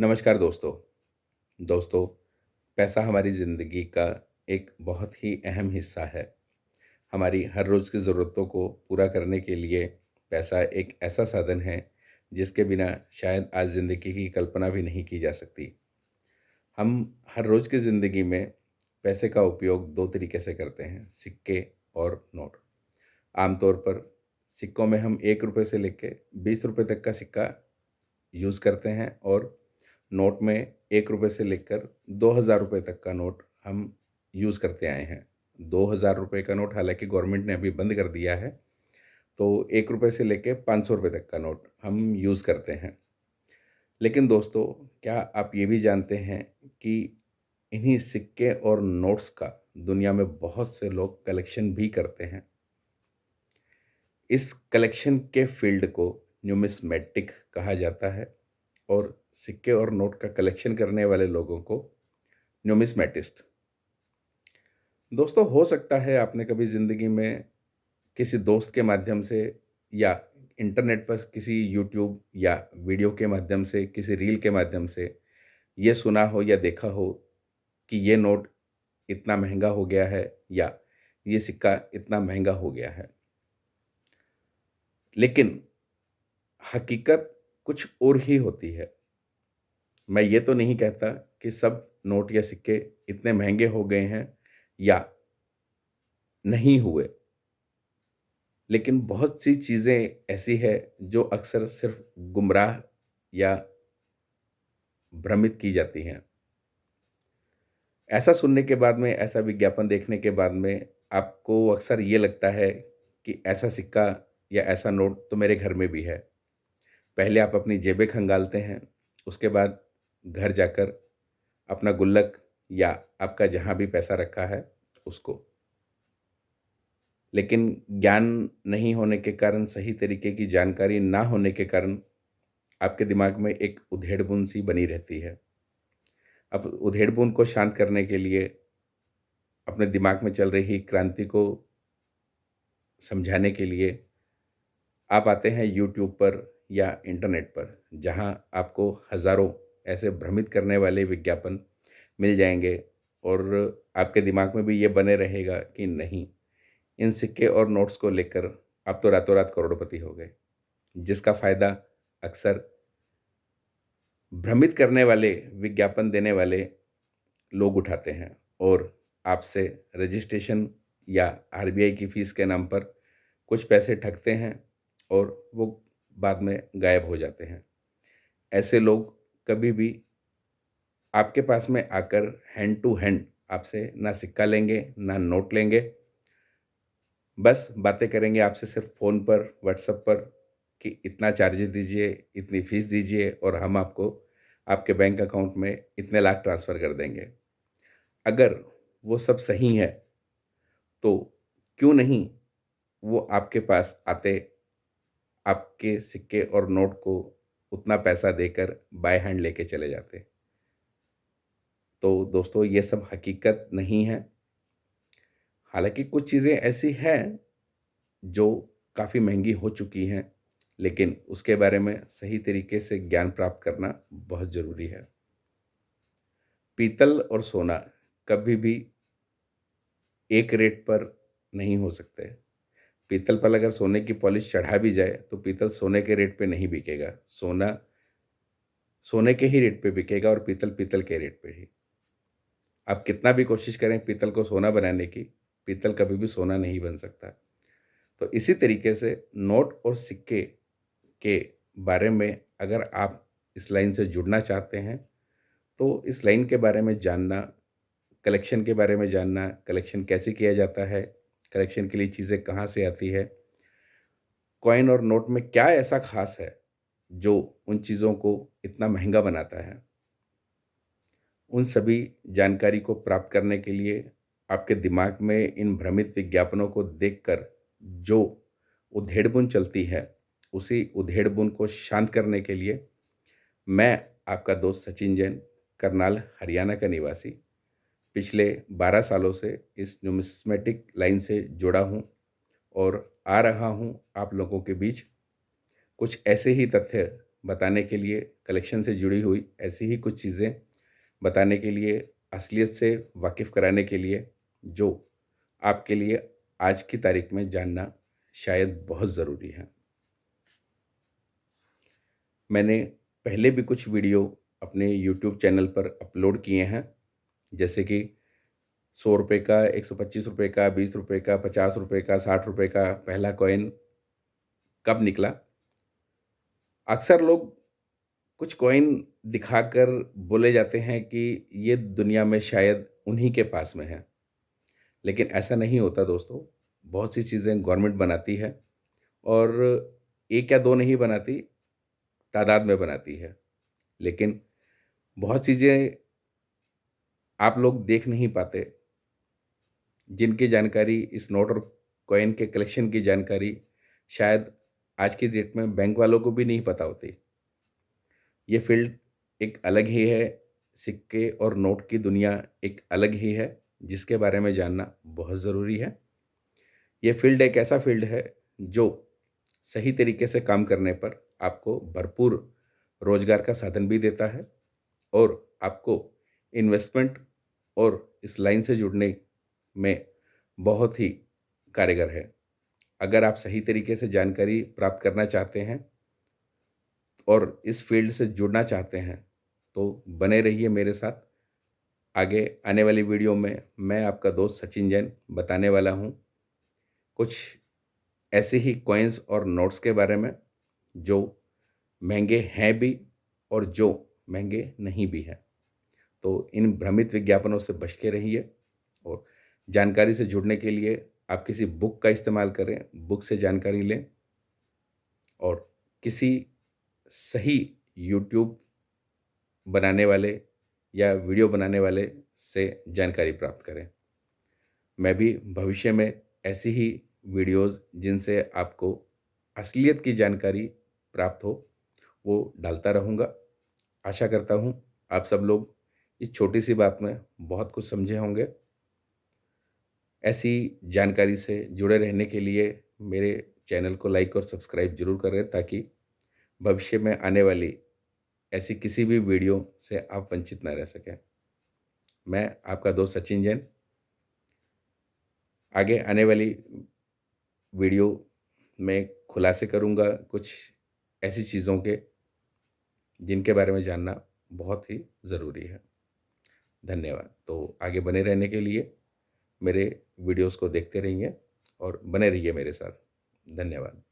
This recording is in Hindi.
नमस्कार दोस्तों। दोस्तों, पैसा हमारी ज़िंदगी का एक बहुत ही अहम हिस्सा है। हमारी हर रोज़ की ज़रूरतों को पूरा करने के लिए पैसा एक ऐसा साधन है, जिसके बिना शायद आज ज़िंदगी की कल्पना भी नहीं की जा सकती। हम हर रोज़ की ज़िंदगी में पैसे का उपयोग 2 तरीके से करते हैं, सिक्के और नोट। आमतौर पर सिक्कों में हम ₹1 से लेके ₹20 तक का सिक्का यूज़ करते हैं और नोट में ₹1 से लेकर ₹2000 तक का नोट हम यूज़ करते आए हैं। ₹2000 का नोट हालाँकि गवर्नमेंट ने अभी बंद कर दिया है, तो ₹1 से लेके ₹500 तक का नोट हम यूज़ करते हैं। लेकिन दोस्तों, क्या आप ये भी जानते हैं कि इन्हीं सिक्के और नोट्स का दुनिया में बहुत से लोग कलेक्शन भी करते हैं। इस कलेक्शन के फ़ील्ड को न्यूमिस्मेटिक कहा जाता है और सिक्के और नोट का कलेक्शन करने वाले लोगों को न्यूमिस्मेटिस्ट। दोस्तों, हो सकता है आपने कभी ज़िंदगी में किसी दोस्त के माध्यम से या इंटरनेट पर किसी यूट्यूब या वीडियो के माध्यम से, किसी रील के माध्यम से ये सुना हो या देखा हो कि ये नोट इतना महँगा हो गया है या ये सिक्का इतना महँगा हो गया है। लेकिन हकीकत कुछ और ही होती है। मैं ये तो नहीं कहता कि सब नोट या सिक्के इतने महँगे हो गए हैं या नहीं हुए। लेकिन बहुत सी चीज़ें ऐसी हैं जो अक्सर सिर्फ़ गुमराह या भ्रमित की जाती हैं। ऐसा सुनने के बाद में, ऐसा विज्ञापन देखने के बाद में आपको अक्सर ये लगता है कि ऐसा सिक्का या ऐसा नोट तो मेरे घर में भी है। पहले आप अपनी जेबें खंगालते हैं, उसके बाद घर जाकर अपना गुल्लक या आपका जहाँ भी पैसा रखा है, उसको। लेकिन ज्ञान नहीं होने के कारण, सही तरीके की जानकारी ना होने के कारण आपके दिमाग में एक उधेड़-बुन सी बनी रहती है। अब उधेड़-बुन को शांत करने के लिए, अपने दिमाग में चल रही क्रांति को समझाने के लिए आप आते हैं यूट्यूब पर या इंटरनेट पर, जहाँ आपको हज़ारों ऐसे भ्रमित करने वाले विज्ञापन मिल जाएँगे और आपके दिमाग में भी ये बने रहेगा कि नहीं, इन सिक्के और नोट्स को लेकर आप तो रातों-रात करोड़पति हो गए। जिसका फ़ायदा अक्सर भ्रमित करने वाले, विज्ञापन देने वाले लोग उठाते हैं और आपसे रजिस्ट्रेशन या आरबीआई की फ़ीस के नाम पर कुछ पैसे ठगते हैं और वो बाद में गायब हो जाते हैं। ऐसे लोग कभी भी आपके पास में आकर हैंड टू हैंड आपसे ना सिक्का लेंगे, ना नोट लेंगे। बस बातें करेंगे आपसे सिर्फ़ फ़ोन पर, व्हाट्सएप पर कि इतना चार्जेज़ दीजिए, इतनी फ़ीस दीजिए और हम आपको आपके बैंक अकाउंट में इतने लाख ट्रांसफ़र कर देंगे। अगर वो सब सही है, तो क्यों नहीं वो आपके पास आते, आपके सिक्के और नोट को उतना पैसा देकर बाय हैंड लेके चले जाते। तो दोस्तों, ये सब हकीकत नहीं है। हालाँकि कुछ चीज़ें ऐसी हैं जो काफ़ी महँगी हो चुकी हैं, लेकिन उसके बारे में सही तरीके से ज्ञान प्राप्त करना बहुत ज़रूरी है। पीतल और सोना कभी भी एक रेट पर नहीं हो सकते। पीतल पर अगर सोने की पॉलिश चढ़ा भी जाए, तो पीतल सोने के रेट पे नहीं बिकेगा। सोना सोने के ही रेट पे बिकेगा और पीतल पीतल के रेट पे ही। आप कितना भी कोशिश करें पीतल को सोना बनाने की, पीतल कभी भी सोना नहीं बन सकता। तो इसी तरीके से नोट और सिक्के के बारे में अगर आप इस लाइन से जुड़ना चाहते हैं, तो इस लाइन के बारे में जानना, कलेक्शन के बारे में जानना, कलेक्शन कैसे किया जाता है, कलेक्शन के लिए चीज़ें कहाँ से आती है, कॉइन और नोट में क्या ऐसा ख़ास है, जो उन चीज़ों को इतना महँगा बनाता है। उन सभी जानकारी को प्राप्त करने के लिए आपके दिमाग में इन भ्रमित विज्ञापनों को देखकर जो उधेड़-बुन चलती है, उसी उधेड़-बुन को शांत करने के लिए मैं आपका दोस्त सचिन जैन, करनाल, हरियाणा का निवासी, पिछले 12 सालों से इस न्यूमिस्मेटिक लाइन से जुड़ा हूँ और आ रहा हूँ आप लोगों के बीच कुछ ऐसे ही तथ्य बताने के लिए, कलेक्शन से जुड़ी हुई ऐसी ही कुछ चीज़ें बताने के लिए, असलियत से वाकिफ़ कराने के लिए, जो आपके लिए आज की तारीख में जानना शायद बहुत ज़रूरी है। मैंने पहले भी कुछ वीडियो अपने यूट्यूब चैनल पर अपलोड किए हैं, जैसे कि ₹100 का, ₹125 का, ₹20 का, ₹50 का, ₹60 का पहला कॉइन कब निकला। अक्सर लोग कुछ कॉइन दिखाकर बोले जाते हैं कि ये दुनिया में शायद उन्हीं के पास में है, लेकिन ऐसा नहीं होता दोस्तों। बहुत सी चीज़ें गवर्नमेंट बनाती है और 1 या 2 नहीं बनाती, तादाद में बनाती है। लेकिन बहुत चीज़ें आप लोग देख नहीं पाते, जिनकी जानकारी इस नोट और कॉइन के कलेक्शन की जानकारी शायद आज की डेट में बैंक वालों को भी नहीं पता होती। ये फ़ील्ड एक अलग ही है, सिक्के और नोट की दुनिया एक अलग ही है, जिसके बारे में जानना बहुत ज़रूरी है। ये फ़ील्ड एक ऐसा फ़ील्ड है, जो सही तरीके से काम करने पर आपको भरपूर रोज़गार का साधन भी देता है और आपको इन्वेस्टमेंट और इस लाइन से जुड़ने में बहुत ही कारगर है। अगर आप सही तरीके से जानकारी प्राप्त करना चाहते हैं और इस फ़ील्ड से जुड़ना चाहते हैं, तो बने रहिए मेरे साथ। आगे आने वाली वीडियो में मैं आपका दोस्त सचिन जैन बताने वाला हूँ कुछ ऐसे ही कॉइन्स और नोट्स के बारे में, जो महँगे हैं भी और जो महँगे नहीं भी हैं। तो इन भ्रमित विज्ञापनों से बच के रहिए और जानकारी से जुड़ने के लिए आप किसी बुक का इस्तेमाल करें, बुक से जानकारी लें और किसी सही यूट्यूब बनाने वाले या वीडियो बनाने वाले से जानकारी प्राप्त करें। मैं भी भविष्य में ऐसी ही वीडियोज़ जिनसे आपको असलियत की जानकारी प्राप्त हो, वो डालता रहूँगा। आशा करता हूँ आप सब लोग इस छोटी-सी बात में बहुत कुछ समझे होंगे। ऐसी जानकारी से जुड़े रहने के लिए मेरे चैनल को लाइक और सब्सक्राइब ज़रूर करें, ताकि भविष्य में आने वाली ऐसी किसी भी वीडियो से आप वंचित ना रह सकें। मैं आपका दोस्त सचिन जैन, आगे आने वाली वीडियो में खुलासे करूँगा कुछ ऐसी चीज़ों के, जिनके बारे में जानना बहुत ही ज़रूरी है। धन्यवाद। तो आगे बने रहने के लिए मेरे वीडियोज़ को देखते रहिए और बने रहिए मेरे साथ। धन्यवाद।